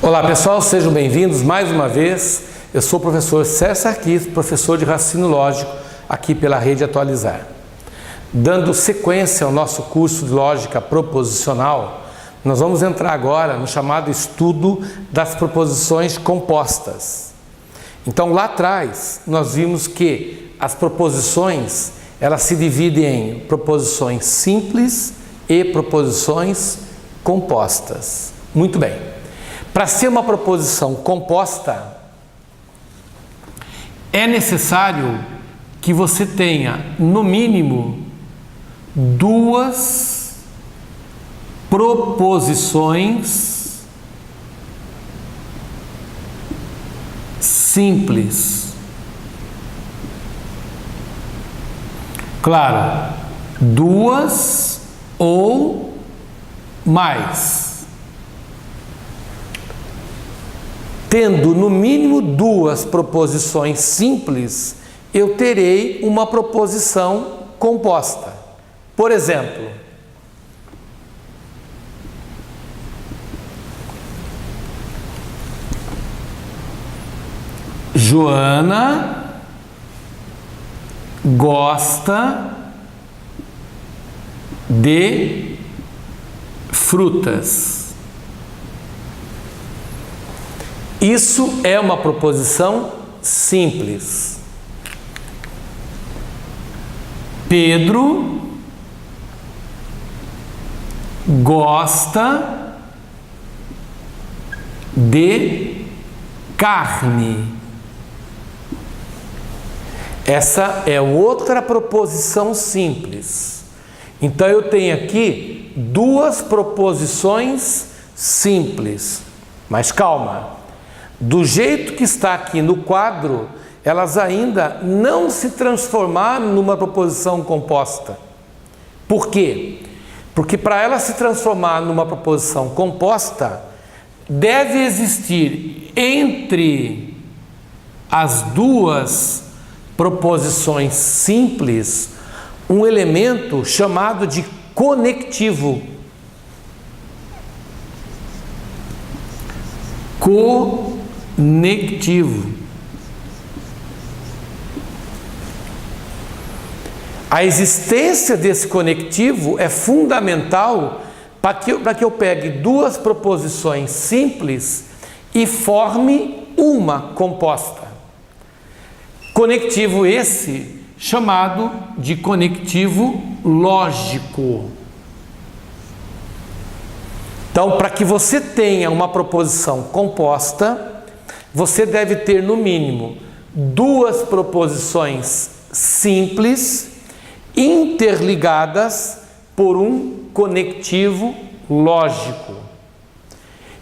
Olá pessoal, sejam bem-vindos mais uma vez. Eu sou o professor Sérgio Sarquis, professor de raciocínio lógico aqui pela Rede Atualizar. Dando sequência ao nosso curso de lógica proposicional, nós vamos entrar agora no chamado estudo das proposições compostas. Então lá atrás nós vimos que as proposições elas se dividem em proposições simples e proposições compostas. Muito bem. Para ser uma proposição composta, é necessário que você tenha, no mínimo, duas proposições simples. Claro, duas ou mais. Tendo no mínimo duas proposições simples, eu terei uma proposição composta. Por exemplo, Joana gosta de frutas. Isso é uma proposição simples. Pedro gosta de carne. Essa é outra proposição simples. Então eu tenho aqui duas proposições simples. Mas calma. Do jeito que está aqui no quadro, elas ainda não se transformaram numa proposição composta. Por quê? Porque para ela se transformar numa proposição composta, deve existir entre as duas proposições simples um elemento chamado de conectivo. Conectivo. A existência desse conectivo é fundamental para que eu pegue duas proposições simples e forme uma composta. Conectivo esse chamado de conectivo lógico. Então, para que você tenha uma proposição composta, você deve ter no mínimo duas proposições simples interligadas por um conectivo lógico.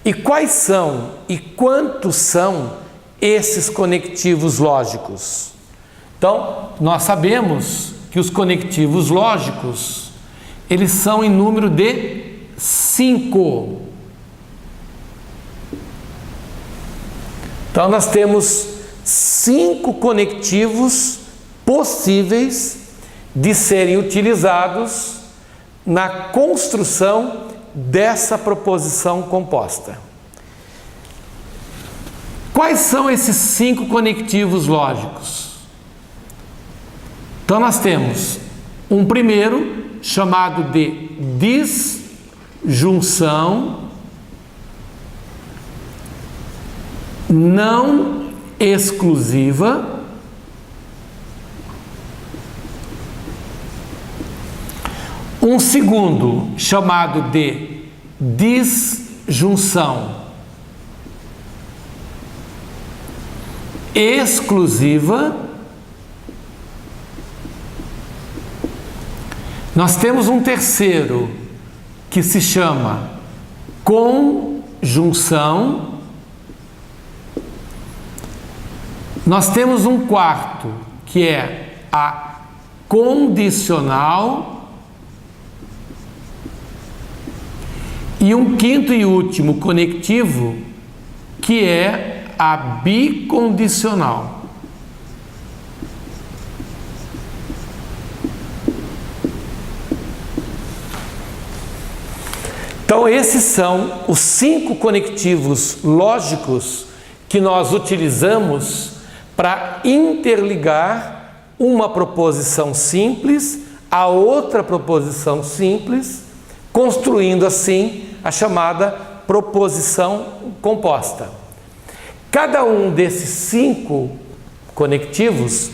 E quais são e quantos são esses conectivos lógicos? Então, nós sabemos que os conectivos lógicos, eles são em número de 5. Então nós temos 5 conectivos possíveis de serem utilizados na construção dessa proposição composta. Quais são esses 5 conectivos lógicos? Então nós temos um primeiro chamado de disjunção não exclusiva, um segundo chamado de disjunção exclusiva. Nós temos um terceiro que se chama conjunção. Nós temos um quarto que é a condicional e um quinto e último conectivo que é a bicondicional. Então, esses são os 5 conectivos lógicos que nós utilizamos para interligar uma proposição simples a outra proposição simples, construindo assim a chamada proposição composta. Cada um desses 5 conectivos,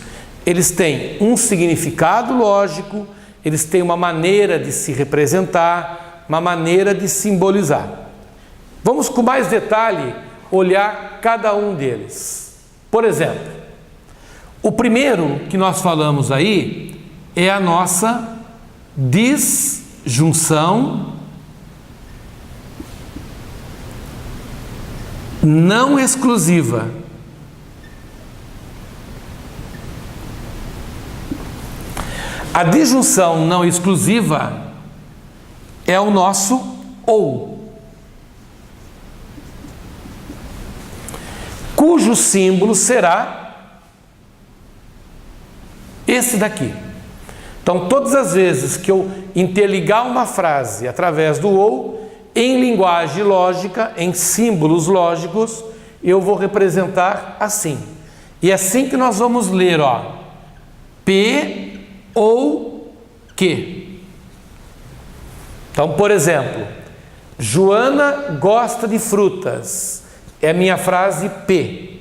eles têm um significado lógico, eles têm uma maneira de se representar, uma maneira de simbolizar. Vamos com mais detalhe olhar cada um deles. Por exemplo, o primeiro que nós falamos aí é a nossa disjunção não exclusiva. A disjunção não exclusiva é o nosso ou, cujo símbolo será esse daqui. Então, todas as vezes que eu interligar uma frase através do ou, em linguagem lógica, em símbolos lógicos, eu vou representar assim. E é assim que nós vamos ler, ó, P ou que. Então, por exemplo, Joana gosta de frutas, é a minha frase P.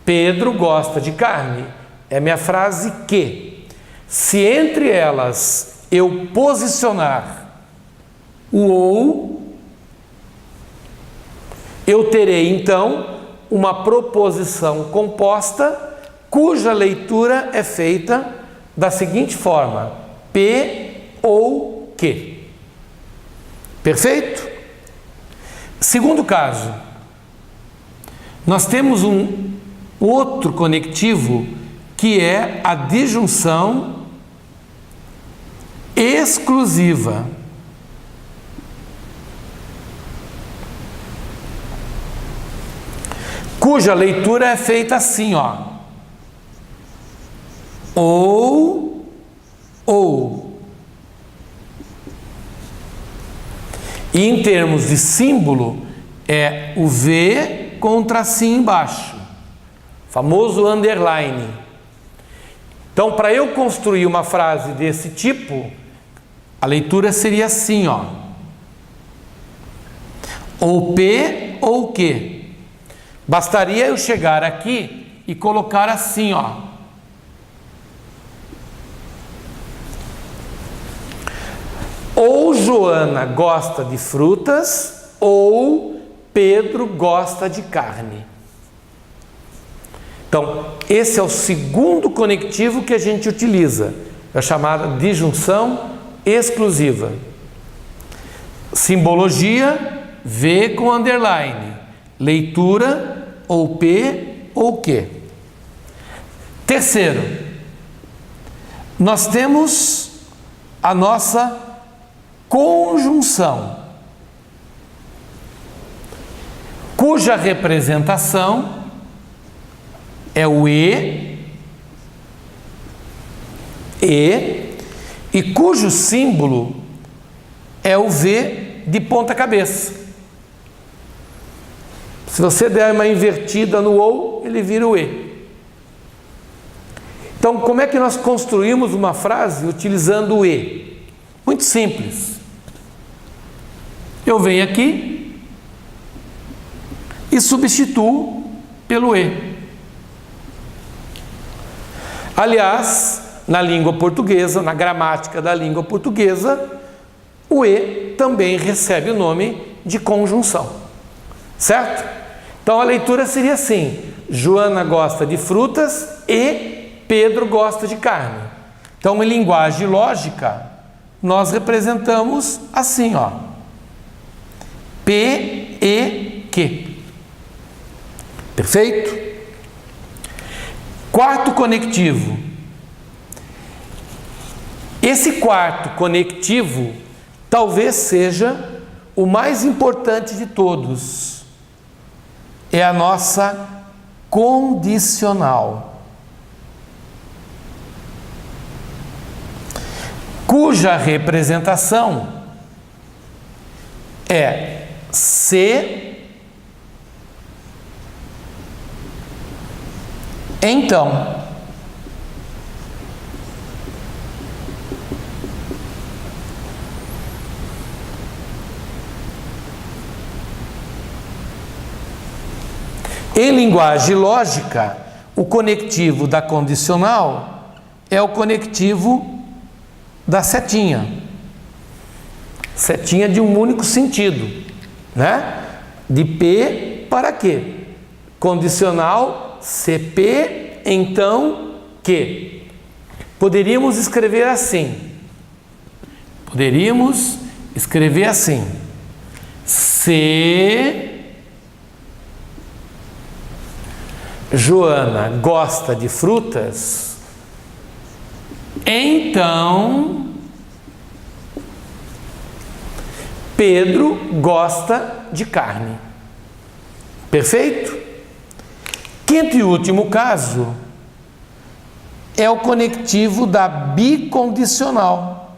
Pedro gosta de carne, é a minha frase que. Se entre elas eu posicionar o ou, eu terei então uma proposição composta cuja leitura é feita da seguinte forma: P ou que. Perfeito? Segundo caso, nós temos um outro conectivo que é a disjunção exclusiva. Cuja leitura é feita assim, ó. Ou. E em termos de símbolo, é o V com um tracinho embaixo, famoso underline. Então, para eu construir uma frase desse tipo, a leitura seria assim, ó. Ou P ou que. Bastaria eu chegar aqui e colocar assim, ó. Ou Joana gosta de frutas, ou Pedro gosta de carne. Então, esse é o segundo conectivo que a gente utiliza, é a chamada disjunção exclusiva. Simbologia, V com underline. Leitura, ou P ou que. Terceiro, nós temos a nossa conjunção, cuja representação é o e, e cujo símbolo é o V de ponta cabeça. Se você der uma invertida no ou, ele vira o e. Então, como é que nós construímos uma frase utilizando o e? Muito simples. Eu venho aqui e substituo pelo e. Aliás, na língua portuguesa, na gramática da língua portuguesa, o e também recebe o nome de conjunção, certo? Então a leitura seria assim: Joana gosta de frutas e Pedro gosta de carne. Então, em linguagem lógica, nós representamos assim, ó. P e que. Perfeito? Quarto conectivo. Esse quarto conectivo talvez seja o mais importante de todos. É a nossa condicional, cuja representação é se, então. Em linguagem lógica, o conectivo da condicional é o conectivo da setinha. Setinha de um único sentido, né? De P para Q. Condicional CP, então Q. Poderíamos escrever assim. Se Joana gosta de frutas, então Pedro gosta de carne. Perfeito? Quinto e último caso é o conectivo da bicondicional.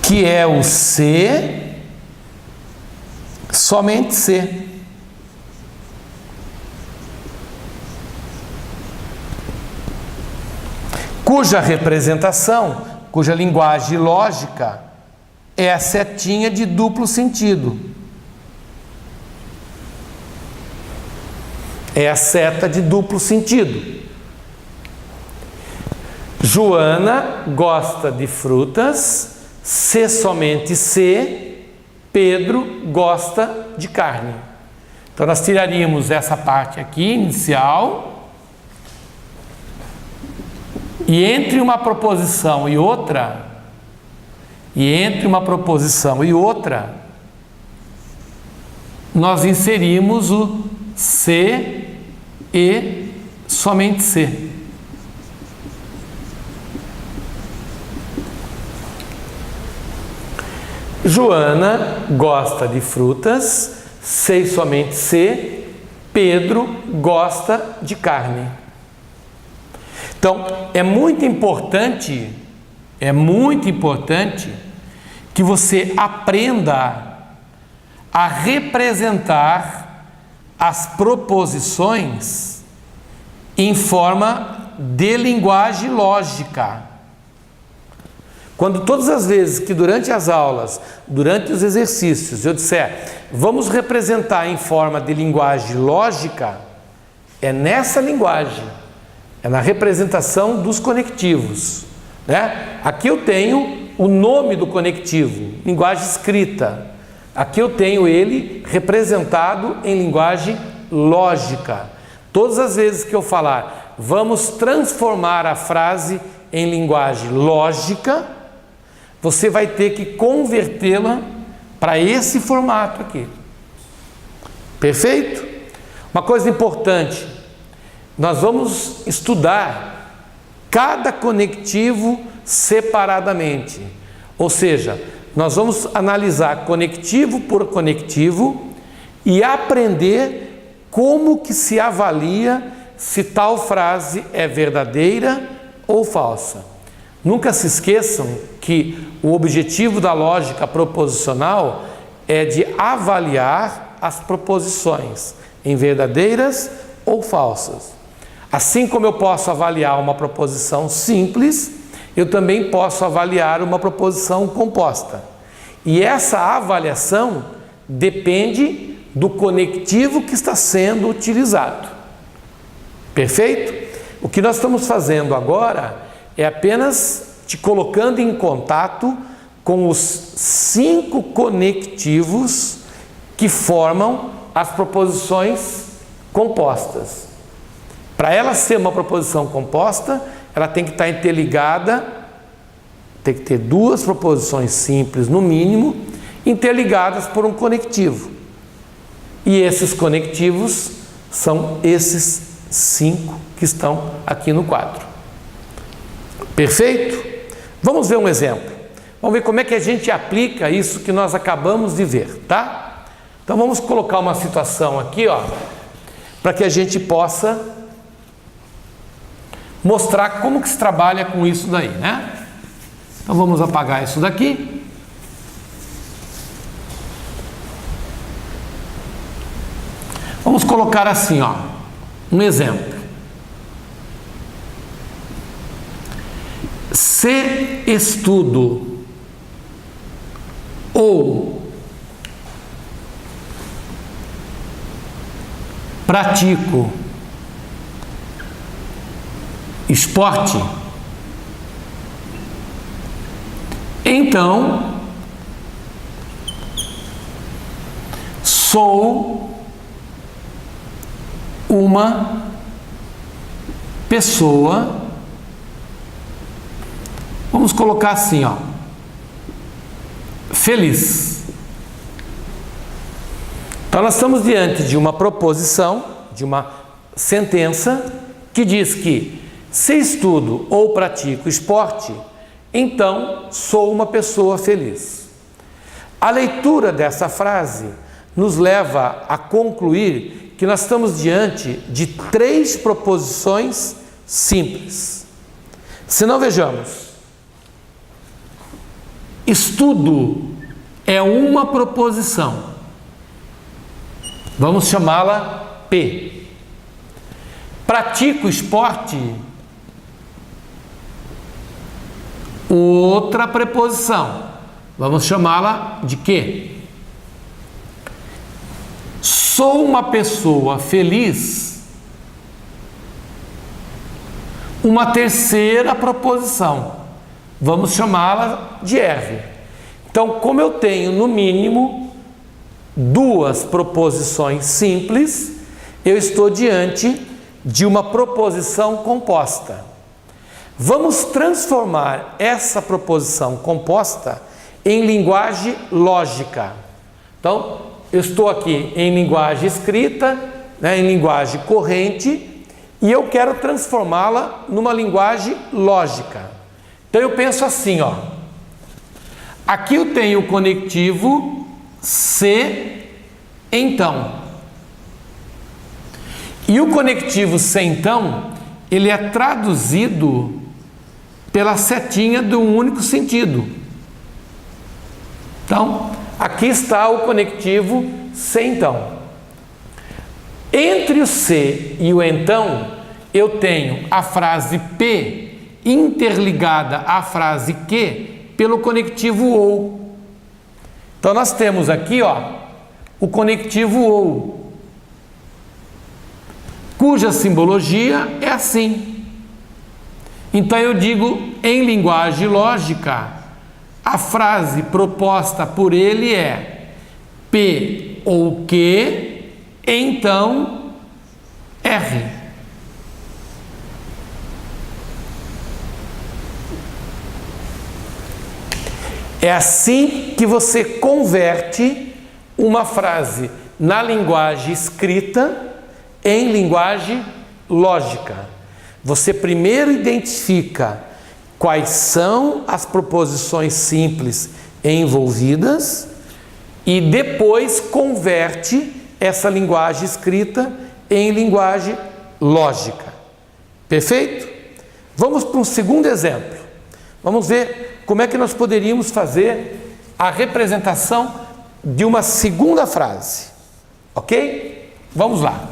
Que é o C, somente C. Cuja representação, cuja linguagem lógica é a setinha de duplo sentido. É a seta de duplo sentido. Joana gosta de frutas, C somente C, Pedro gosta de carne. Então nós tiraríamos essa parte aqui, inicial, e entre uma proposição e outra, nós inserimos o C e somente C. Joana gosta de frutas, C e somente C, Pedro gosta de carne. Então, é muito importante que você aprenda a representar as proposições em forma de linguagem lógica. Quando todas as vezes que durante as aulas, durante os exercícios, eu disser, vamos representar em forma de linguagem lógica, é nessa linguagem, é na representação dos conectivos, né? Aqui eu tenho o nome do conectivo, linguagem escrita. Aqui eu tenho ele representado em linguagem lógica. Todas as vezes que eu falar, vamos transformar a frase em linguagem lógica, você vai ter que convertê-la para esse formato aqui. Perfeito? Uma coisa importante, nós vamos estudar cada conectivo separadamente. Ou seja, nós vamos analisar conectivo por conectivo e aprender como que se avalia se tal frase é verdadeira ou falsa. Nunca se esqueçam que o objetivo da lógica proposicional é de avaliar as proposições em verdadeiras ou falsas. Assim como eu posso avaliar uma proposição simples, eu também posso avaliar uma proposição composta. E essa avaliação depende do conectivo que está sendo utilizado. Perfeito? O que nós estamos fazendo agora é apenas te colocando em contato com os 5 conectivos que formam as proposições compostas. Para ela ser uma proposição composta, ela tem que estar interligada, tem que ter 2 proposições simples no mínimo, interligadas por um conectivo. E esses conectivos são esses 5 que estão aqui no quadro. Perfeito? Vamos ver um exemplo. Vamos ver como é que a gente aplica isso que nós acabamos de ver, tá? Então vamos colocar uma situação aqui, ó, para que a gente possa mostrar como que se trabalha com isso daí, né? Então vamos apagar isso daqui. Vamos colocar assim, ó, um exemplo. Se estudo ou pratico esporte, então sou uma pessoa, vamos colocar assim, ó, feliz. Então nós estamos diante de uma proposição, de uma sentença que diz que se estudo ou pratico esporte, então sou uma pessoa feliz. A leitura dessa frase nos leva a concluir que nós estamos diante de 3 proposições simples. Se não, vejamos. Estudo é uma proposição. Vamos chamá-la P. Pratico esporte, outra preposição. Vamos chamá-la de quê? Sou uma pessoa feliz, uma terceira proposição. Vamos chamá-la de R. Então, como eu tenho no mínimo 2 proposições simples, eu estou diante de uma proposição composta. Vamos transformar essa proposição composta em linguagem lógica. Então, eu estou aqui em linguagem escrita, né, em linguagem corrente, e eu quero transformá-la numa linguagem lógica. Então eu penso assim, ó. Aqui eu tenho o conectivo se, então. E o conectivo se, então, ele é traduzido pela setinha de um único sentido. Então, aqui está o conectivo se, então. Entre o se e o então, eu tenho a frase P interligada à frase que pelo conectivo ou. Então nós temos aqui, ó, o conectivo ou, cuja simbologia é assim. Então eu digo em linguagem lógica, a frase proposta por ele é P ou que, então R. É assim que você converte uma frase na linguagem escrita em linguagem lógica. Você primeiro identifica quais são as proposições simples envolvidas e depois converte essa linguagem escrita em linguagem lógica. Perfeito? Vamos para um segundo exemplo. Vamos ver como é que nós poderíamos fazer a representação de uma segunda frase. Ok? Vamos lá.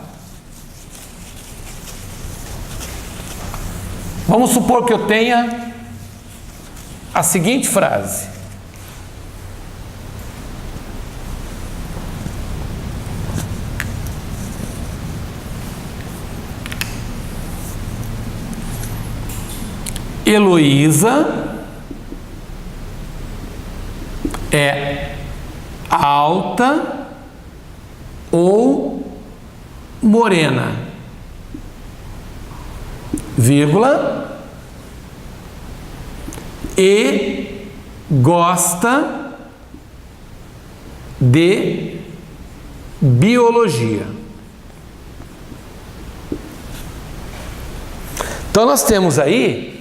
Vamos supor que eu tenha a seguinte frase. Heloísa é alta ou morena, vírgula, e gosta de biologia. Então nós temos aí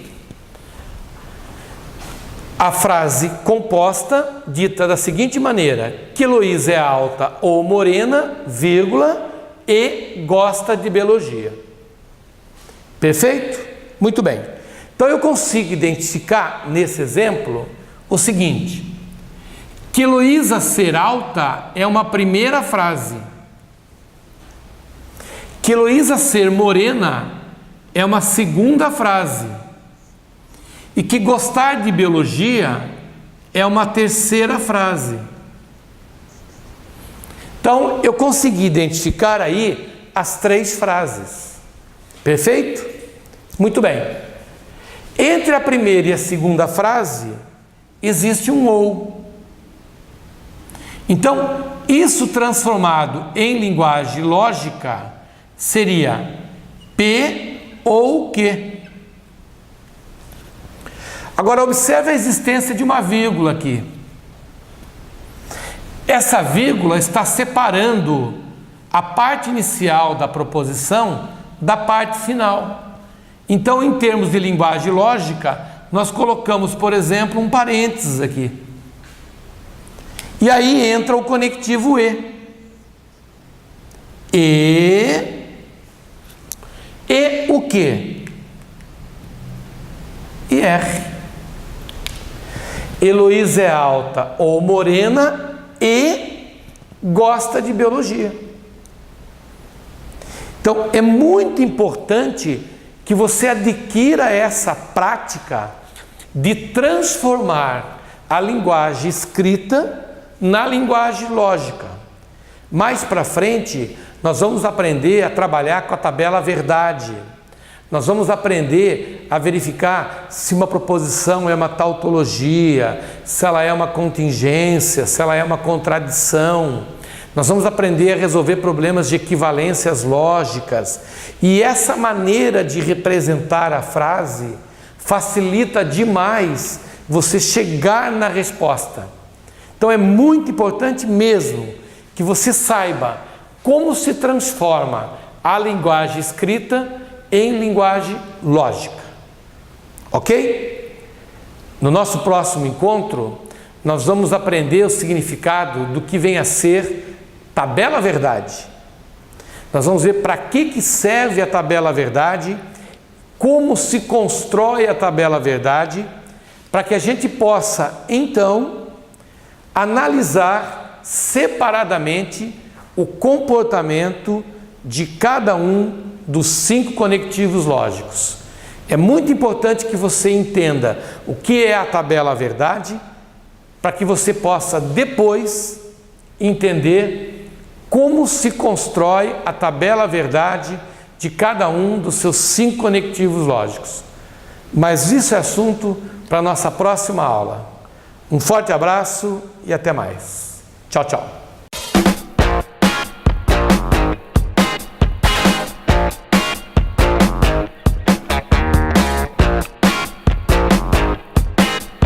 a frase composta, dita da seguinte maneira: que Heloísa é alta ou morena, vírgula, e gosta de biologia. Perfeito? Muito bem. Então eu consigo identificar nesse exemplo o seguinte: que Heloísa ser alta é uma primeira frase. Que Heloísa ser morena é uma segunda frase. E que gostar de biologia é uma terceira frase. Então, eu consegui identificar aí as 3 frases. Perfeito? Muito bem. Entre a primeira e a segunda frase, existe um ou. Então, isso transformado em linguagem lógica seria P ou Q. Agora, observe a existência de uma vírgula aqui. Essa vírgula está separando a parte inicial da proposição da parte final. Então, em termos de linguagem lógica, nós colocamos, por exemplo, um parênteses aqui. E aí entra o conectivo E. E o quê? E R. Heloísa é alta ou morena e gosta de biologia. Então, é muito importante que você adquira essa prática de transformar a linguagem escrita na linguagem lógica. Mais para frente, nós vamos aprender a trabalhar com a tabela verdade. Nós vamos aprender a verificar se uma proposição é uma tautologia, se ela é uma contingência, se ela é uma contradição. Nós vamos aprender a resolver problemas de equivalências lógicas. E essa maneira de representar a frase facilita demais você chegar na resposta. Então é muito importante mesmo que você saiba como se transforma a linguagem escrita em linguagem lógica. Ok? No nosso próximo encontro, nós vamos aprender o significado do que vem a ser tabela verdade. Nós vamos ver para que serve a tabela verdade, como se constrói a tabela verdade, para que a gente possa, então, analisar separadamente o comportamento de cada um dos 5 conectivos lógicos. É muito importante que você entenda o que é a tabela verdade, para que você possa depois entender como se constrói a tabela verdade de cada um dos seus 5 conectivos lógicos. Mas isso é assunto para a nossa próxima aula. Um forte abraço e até mais. Tchau, tchau.